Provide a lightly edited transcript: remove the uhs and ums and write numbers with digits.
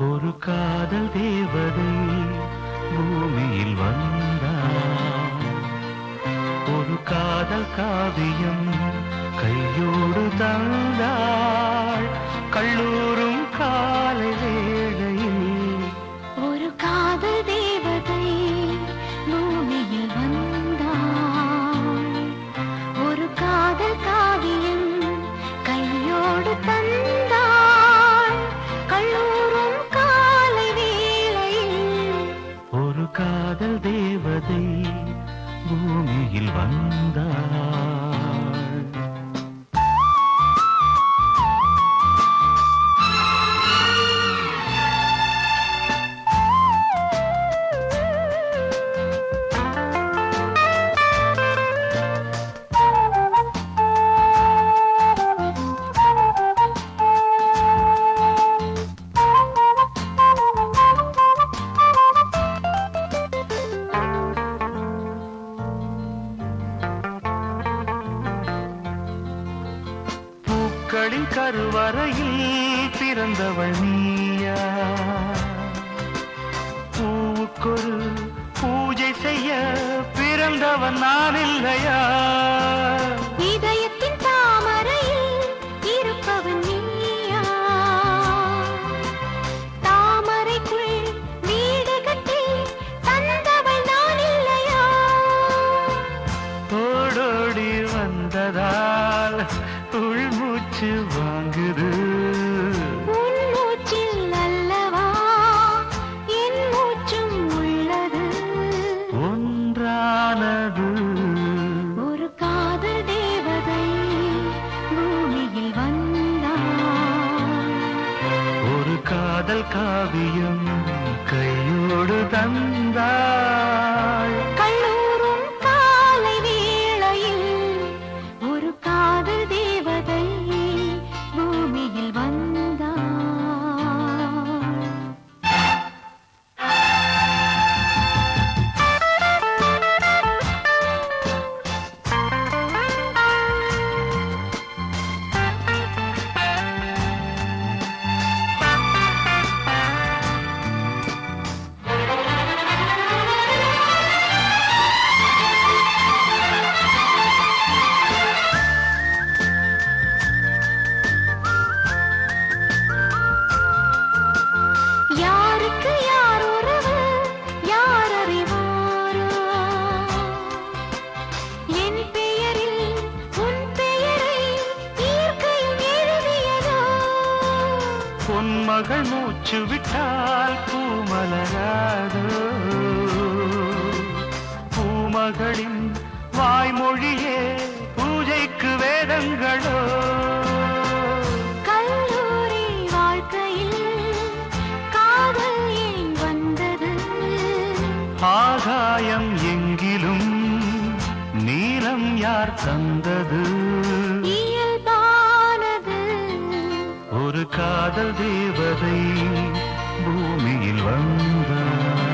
ஒரு காதல் தேவதை பூமியில் வந்தாள். ஒரு காதல் காவியம் கையோடு தந்தாள். கல்லூரும் காலை வேளையில் ஒரு காதல் தேவதை பூமியில் வந்தாள். ஒரு காதல் காவியம் கையோடு தந்தாள். கல்லூரும் காலை வேளையில் ஒரு காதல் தேவதை பூமியில் வந்தாள். பூக்களின் கருவறையில் பிறந்தவள் நீயா? பூவுக்கொரு பூஜை செய்ய பிறந்தவன் நான் இல்லையா? இதயத்தின் தாமரையில் இருப்பவன் நீயா? தாமரைக்குள் வீடு கட்டி தந்தவள் நான் இல்லையா? ஓடோடி வந்ததால் உள்மூச்சு வாங்குது. உன் மூச்சில் அல்லவா என் மூச்சும் உள்ளது. ஒன்றானது ஒரு காதல் தேவதை பூமியில் வந்தாள். ஒரு காதல் காவியம் கையோடு தந்தாள். கல்லூரும் காலை வேளையில் ஒரு காதல் தேவதை பூமியில் வந்தாள். யாருக்கு யார் உறவு யார் அறிவாரோ? என் பெயரில் உன் பெயரை இயற்கையும் எழுதியதோ? பொன்மகள் மூச்சு விட்டால் பூமலராதோ? பூமகளின் வாய்மொழியே பூஜைக்கு வேதங்களோ? கல்லூரி வாழ்க்கையில் காதல் ஏன் வந்தது? ஆகாயம் எங்கிலும் நீலம் யார் தந்தது? இயல்பானது ஒரு காதல் தேவதை பூமியில் வந்தாள்.